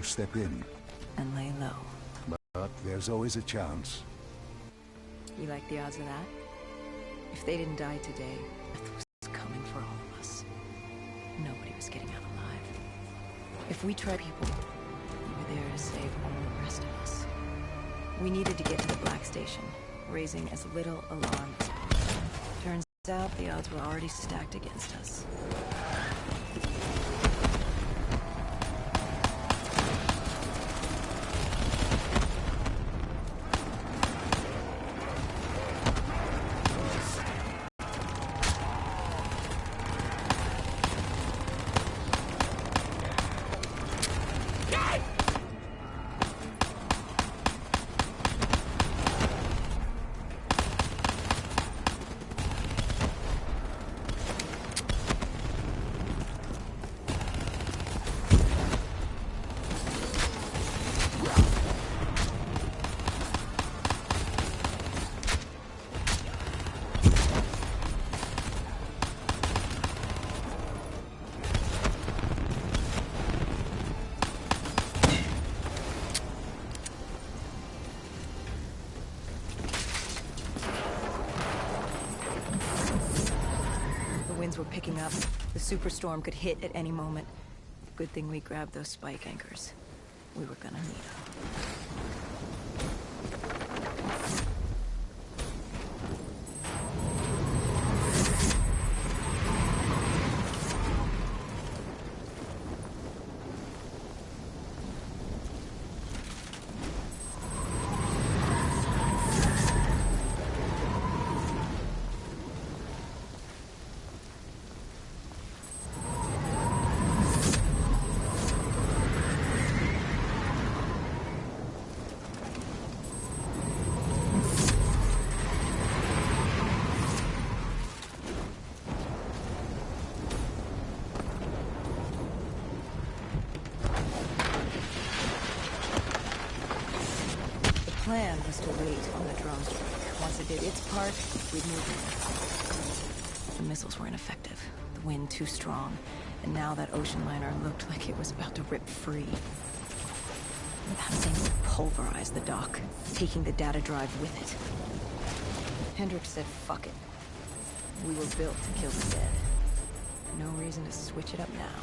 step in. And lay low. But there's always a chance. You like the odds of that? If they didn't die today, death was coming for all of us. Nobody was getting out alive. If we tried people, we were there to save all the rest of us. We needed to get to the Black Station, raising as little alarm as possible. Turns out the odds were already stacked against us. Were picking up. The superstorm could hit at any moment. Good thing we grabbed those spike anchors. We were gonna need them. The plan was to wait on the drone strike. Once it did its part, we'd move in. The missiles were ineffective, the wind too strong, and now that ocean liner looked like it was about to rip free. That thing would pulverize the dock, taking the data drive with it. Hendricks said, fuck it. We were built to kill the dead. No reason to switch it up now.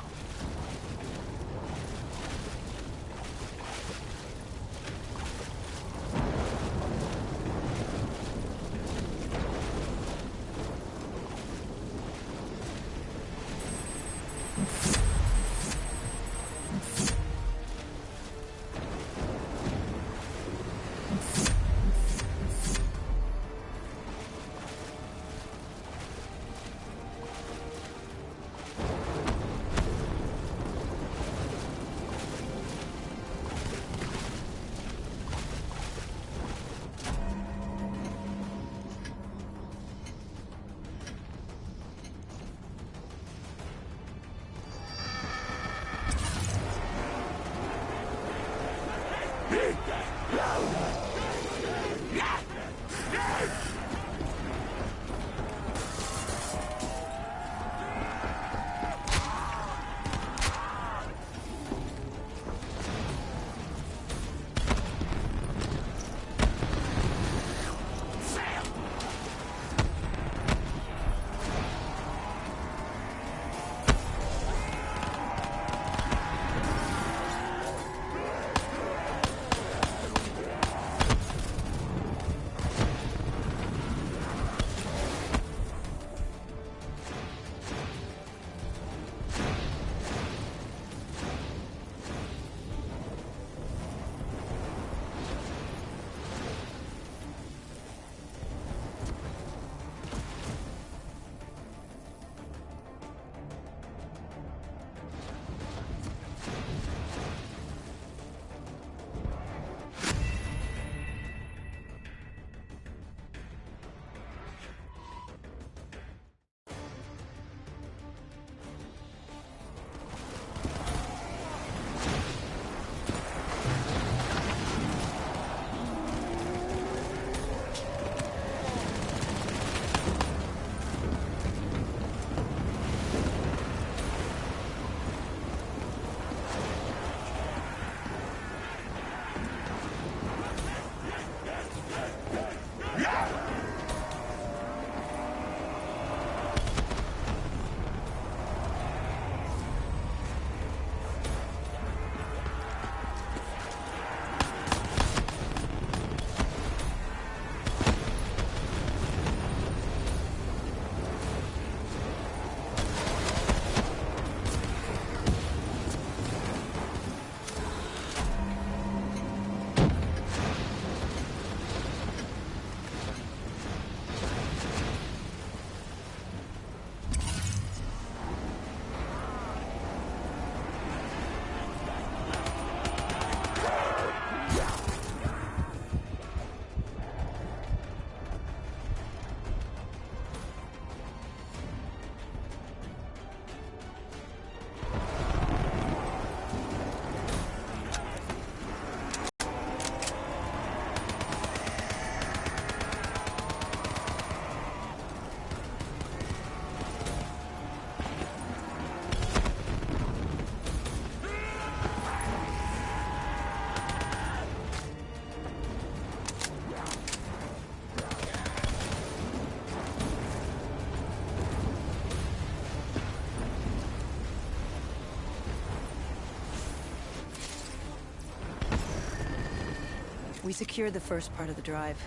We secured the first part of the drive,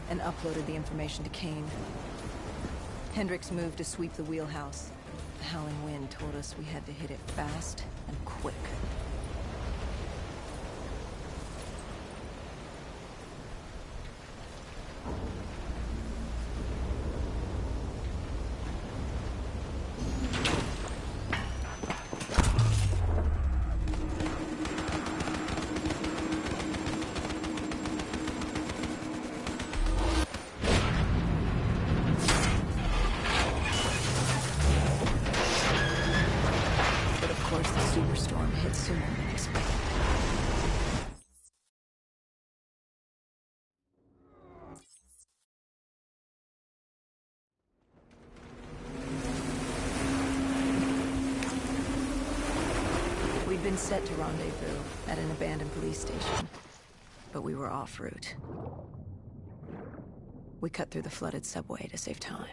and uploaded the information to Kane. Hendricks moved to sweep the wheelhouse. The howling wind told us we had to hit it fast and quick. Superstorm hit sooner than expected. We'd been set to rendezvous at an abandoned police station, but we were off route. We cut through the flooded subway to save time.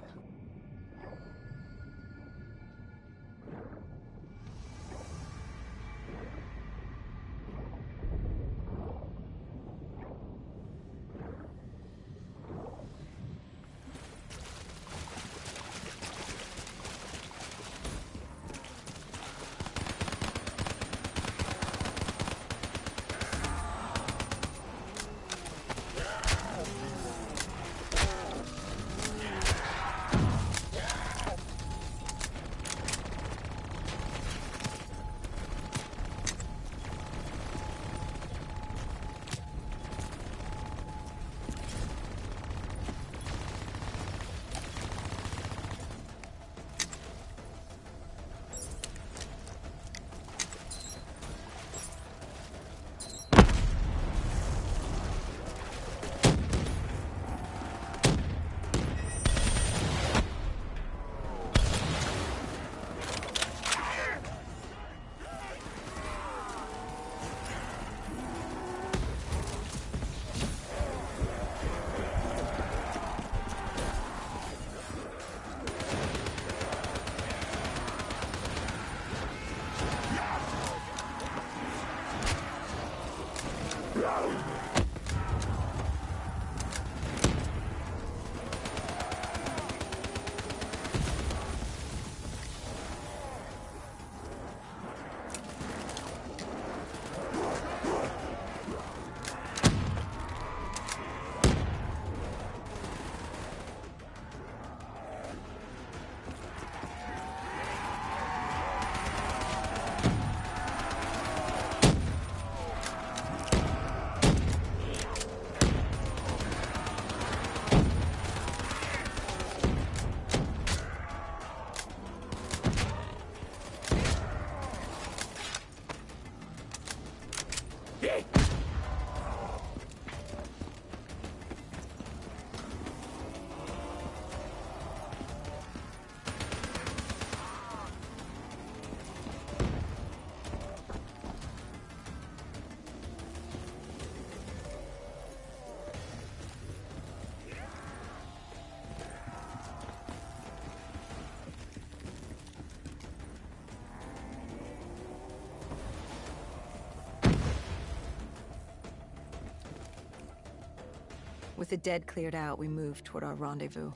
With the dead cleared out, we moved toward our rendezvous.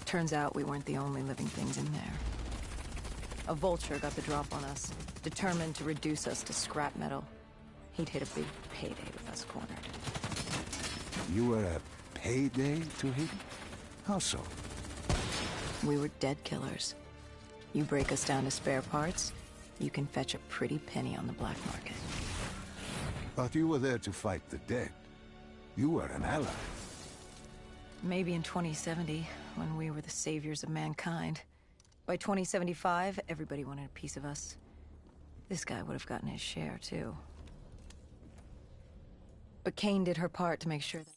Turns out we weren't the only living things in there. A vulture got the drop on us, determined to reduce us to scrap metal. He'd hit a big payday with us cornered. You were a payday to him? How so? We were dead killers. You break us down to spare parts, you can fetch a pretty penny on the black market. But you were there to fight the dead. You were an ally. Maybe in 2070, when we were the saviors of mankind. By 2075, everybody wanted a piece of us. This guy would have gotten his share, too. But Kane did her part to make sure that...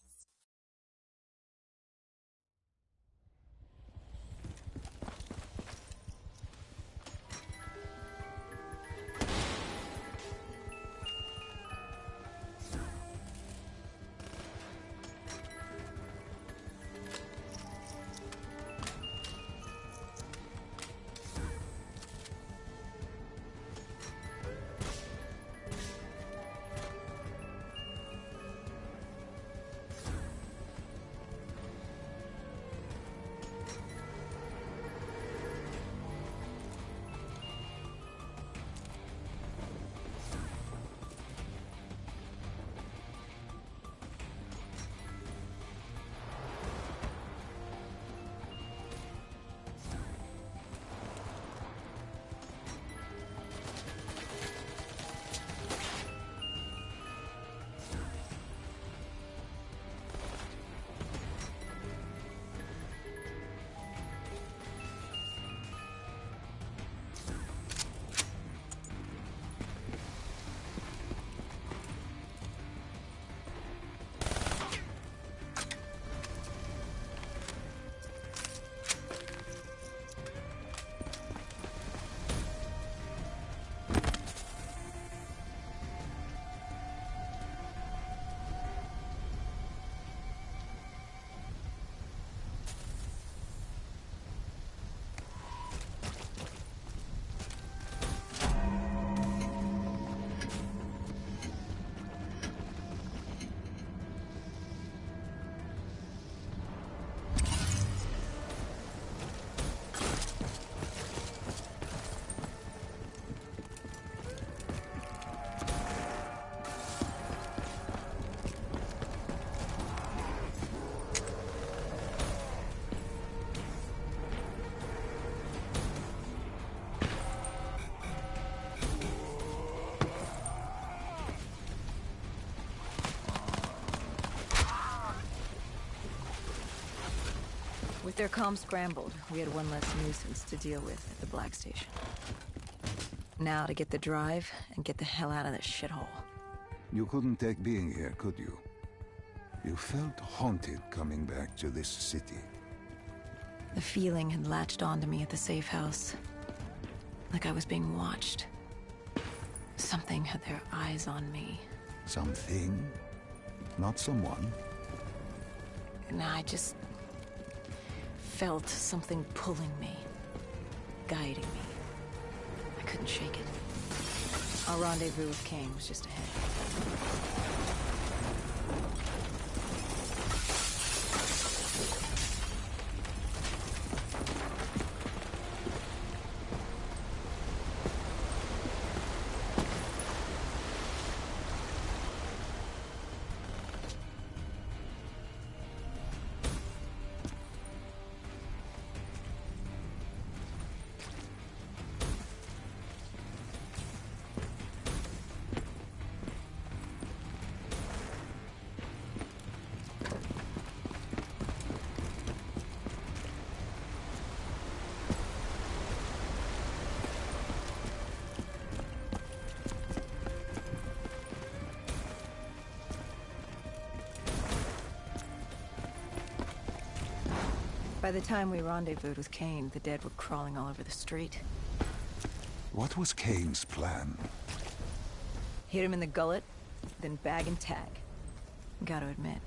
Their comm scrambled. We had one less nuisance to deal with at the Black Station. Now to get the drive and get the hell out of this shithole. You couldn't take being here, could you? You felt haunted coming back to this city. The feeling had latched onto me at the safe house. Like I was being watched. Something had their eyes on me. Something? Not someone? And I just felt something pulling me, guiding me. I couldn't shake it. Our rendezvous with Kane was just ahead. By the time we rendezvoused with Kane, the dead were crawling all over the street. What was Kane's plan? Hit him in the gullet, then bag and tag. Gotta admit,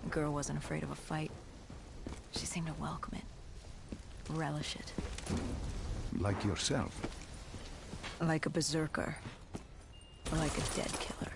the girl wasn't afraid of a fight. She seemed to welcome it, relish it. Like yourself? Like a berserker. Like a dead killer.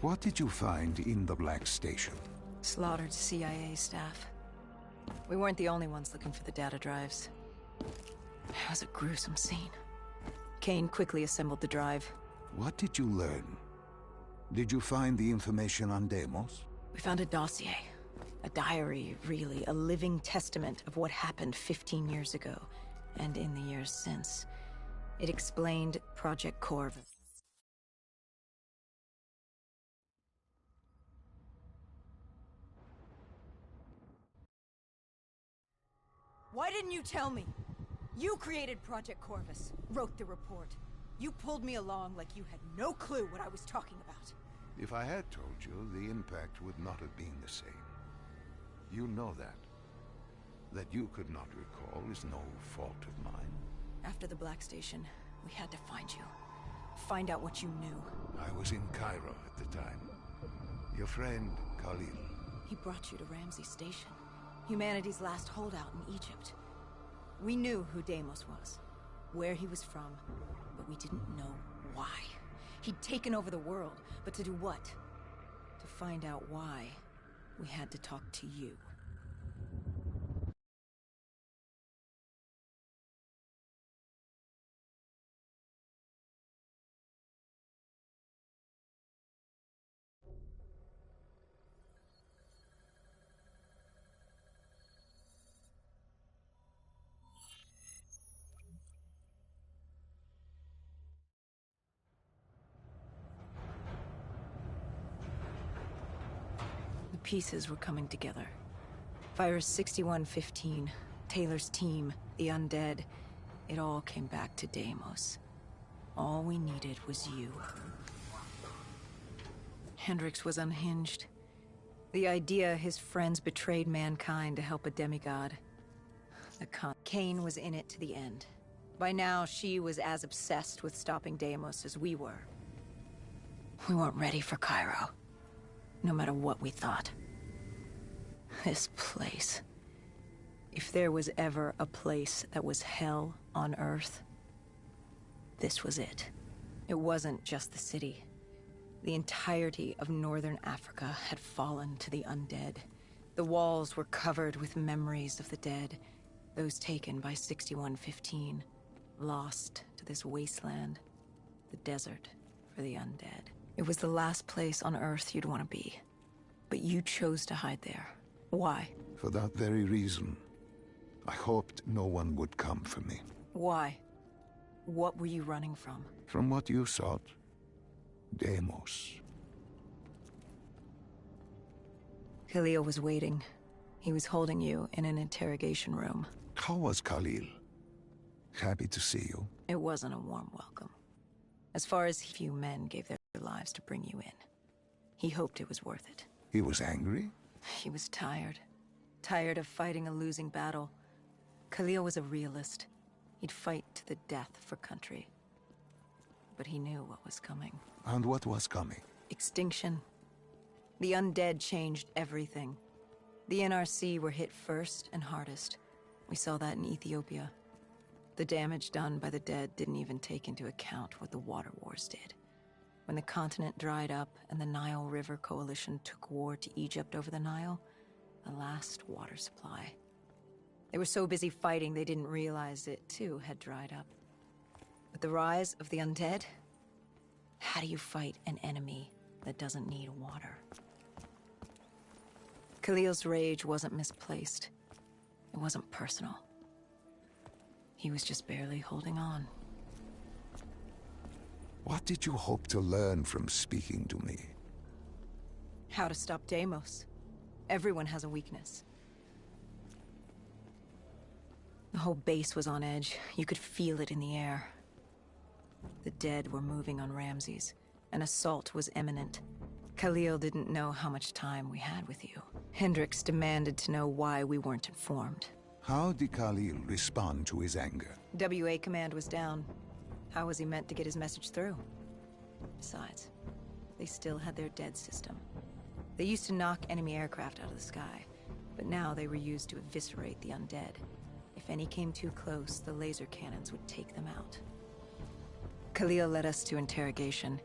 What did you find in the Black Station? Slaughtered CIA staff. We weren't the only ones looking for the data drives. It was a gruesome scene. Kane quickly assembled the drive. What did you learn? Did you find the information on Deimos? We found a dossier. A diary, really. A living testament of what happened 15 years ago, and in the years since. It explained Project Corvus. Why didn't you tell me? You created Project Corvus, wrote the report. You pulled me along like you had no clue what I was talking about. If I had told you, the impact would not have been the same. You know that. That you could not recall is no fault of mine. After the Black Station, we had to find you. Find out what you knew. I was in Cairo at the time. Your friend, Khalil. He brought you to Ramsey Station. Humanity's last holdout in Egypt. We knew who Deimos was, where he was from, but we didn't know why. He'd taken over the world, but to do what? To find out why, we had to talk to you. Pieces were coming together. Virus 6115, Taylor's team, the undead. It all came back to Deimos. All we needed was you. Hendricks was unhinged. The idea his friends betrayed mankind to help a demigod. Kane was in it to the end. By now, she was as obsessed with stopping Deimos as we were. We weren't ready for Cairo. No matter what we thought. This place. If there was ever a place that was hell on Earth, this was it. It wasn't just the city. The entirety of northern Africa had fallen to the undead. The walls were covered with memories of the dead, those taken by 6115, lost to this wasteland, the desert for the undead. It was the last place on Earth you'd want to be. But you chose to hide there. Why? For that very reason. I hoped no one would come for me. Why? What were you running from? From what you sought. Deimos. Khalil was waiting. He was holding you in an interrogation room. How was Khalil? Happy to see you. It wasn't a warm welcome. As far as few men gave their lives to bring you in. He hoped it was worth it. He was angry? He was tired. Tired of fighting a losing battle. Khalil was a realist. He'd fight to the death for country. But he knew what was coming. And what was coming? Extinction. The undead changed everything. The NRC were hit first and hardest. We saw that in Ethiopia. The damage done by the dead didn't even take into account what the water wars did. When the continent dried up and the Nile River Coalition took war to Egypt over the Nile, the last water supply. They were so busy fighting they didn't realize it, too, had dried up. With the rise of the undead, how do you fight an enemy that doesn't need water? Khalil's rage wasn't misplaced. It wasn't personal. He was just barely holding on. What did you hope to learn from speaking to me? How to stop Deimos. Everyone has a weakness. The whole base was on edge. You could feel it in the air. The dead were moving on Ramses. An assault was imminent. Khalil didn't know how much time we had with you. Hendricks demanded to know why we weren't informed. How did Khalil respond to his anger? WA command was down. How was he meant to get his message through? Besides, they still had their dead system. They used to knock enemy aircraft out of the sky, but now they were used to eviscerate the undead. If any came too close, the laser cannons would take them out. Khalil led us to interrogation.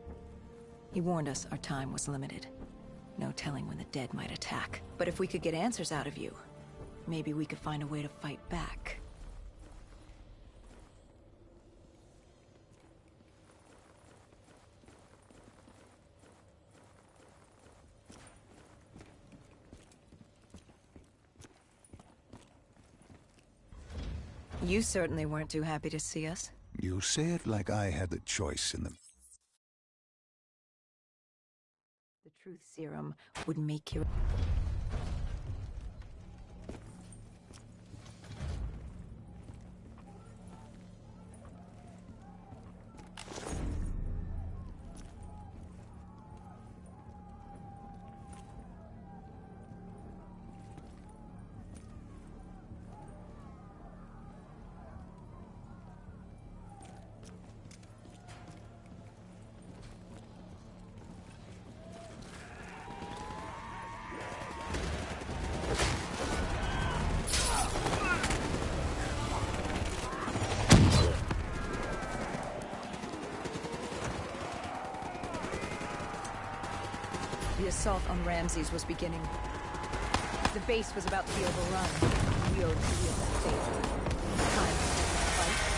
He warned us our time was limited. No telling when the dead might attack. But if we could get answers out of you, maybe we could find a way to fight back. You certainly weren't too happy to see us. You say it like I had the choice in the... The truth serum would make you... The assault on Ramses was beginning. The base was about to be overrun. We owed Khalil that favor. Time to fight.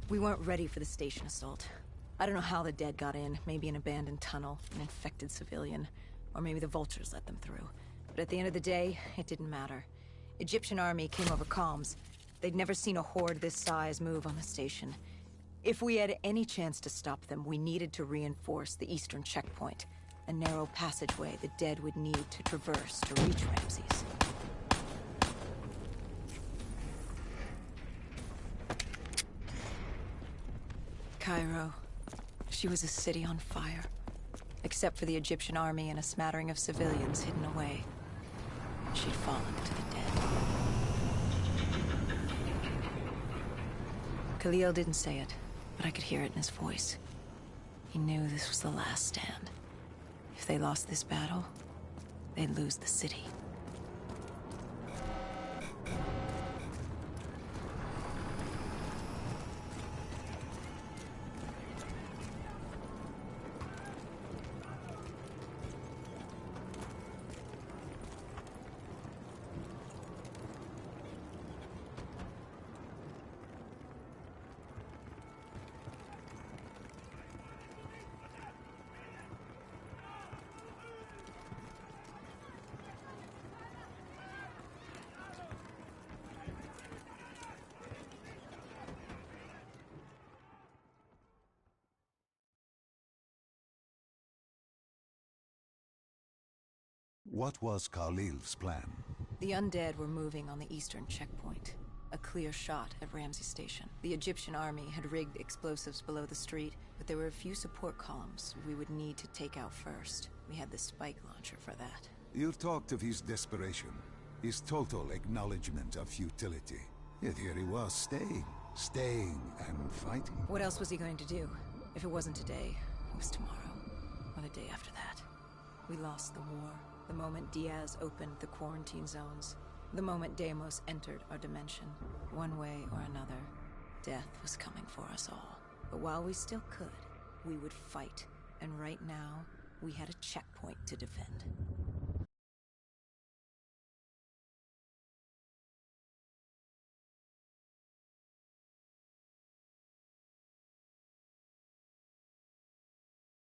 We weren't ready for the station assault. I don't know how the dead got in. Maybe an abandoned tunnel, an infected civilian, or maybe the vultures let them through. But at the end of the day, it didn't matter. Egyptian army came over comms. They'd never seen a horde this size move on the station. If we had any chance to stop them, we needed to reinforce the eastern checkpoint, a narrow passageway the dead would need to traverse to reach Ramses. Cairo. She was a city on fire. Except for the Egyptian army and a smattering of civilians hidden away. She'd fallen to the dead. Khalil didn't say it, but I could hear it in his voice. He knew this was the last stand. If they lost this battle, they'd lose the city. What was Khalil's plan? The undead were moving on the eastern checkpoint. A clear shot at Ramsey Station. The Egyptian army had rigged explosives below the street, but there were a few support columns we would need to take out first. We had the spike launcher for that. You talked of his desperation, his total acknowledgement of futility. Yet here he was, staying and fighting. What else was he going to do? If it wasn't today, it was tomorrow, or the day after that. We lost the war, the moment Diaz opened the quarantine zones, the moment Deimos entered our dimension. One way or another, death was coming for us all. But while we still could, we would fight. And right now, we had a checkpoint to defend.